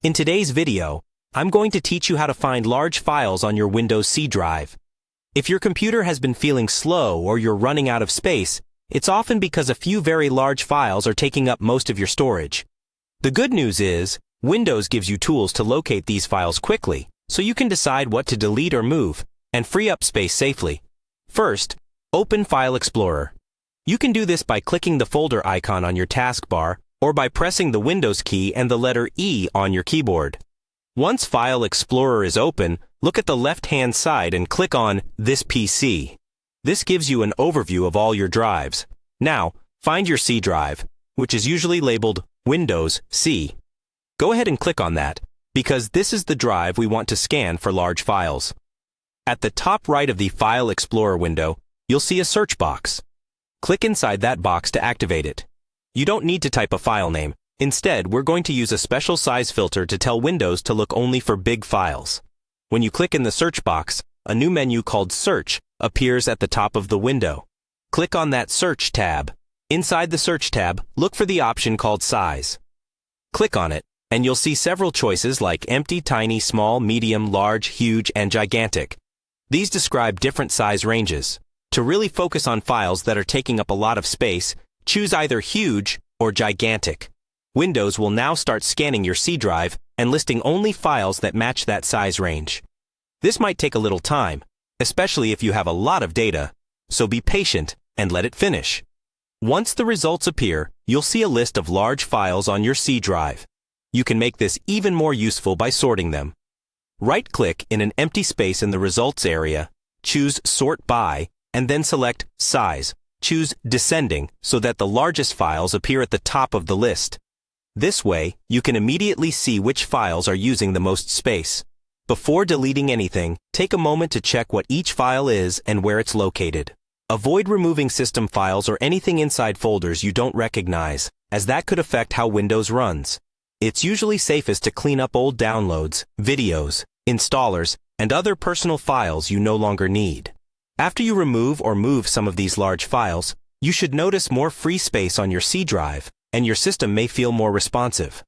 In today's video, I'm going to teach you how to find large files on your Windows C drive. If your computer has been feeling slow or you're running out of space, it's often because a few very large files are taking up most of your storage. The good news is, Windows gives you tools to locate these files quickly, so you can decide what to delete or move, and free up space safely. First, open File Explorer. You can do this by clicking the folder icon on your taskbar, or by pressing the Windows key and the letter E on your keyboard. Once File Explorer is open, look at the left-hand side and click on This PC. This gives you an overview of all your drives. Now, find your C drive, which is usually labeled Windows C. Go ahead and click on that, because this is the drive we want to scan for large files. At the top right of the File Explorer window, you'll see a search box. Click inside that box to activate it. You don't need to type a file name. Instead, we're going to use a special size filter to tell Windows to look only for big files. When you click in the search box, a new menu called Search appears at the top of the window. Click on that Search tab. Inside the Search tab, look for the option called Size. Click on it, and you'll see several choices like empty, tiny, small, medium, large, huge, and gigantic. These describe different size ranges. To really focus on files that are taking up a lot of space, choose either huge or gigantic. Windows will now start scanning your C drive and listing only files that match that size range. This might take a little time, especially if you have a lot of data, so be patient and let it finish. Once the results appear, you'll see a list of large files on your C drive. You can make this even more useful by sorting them. Right-click in an empty space in the results area, choose Sort By, and then select Size. Choose Descending so that the largest files appear at the top of the list. This way, you can immediately see which files are using the most space. Before deleting anything, take a moment to check what each file is and where it's located. Avoid removing system files or anything inside folders you don't recognize, as that could affect how Windows runs. It's usually safest to clean up old downloads, videos, installers, and other personal files you no longer need. After you remove or move some of these large files, you should notice more free space on your C drive, and your system may feel more responsive.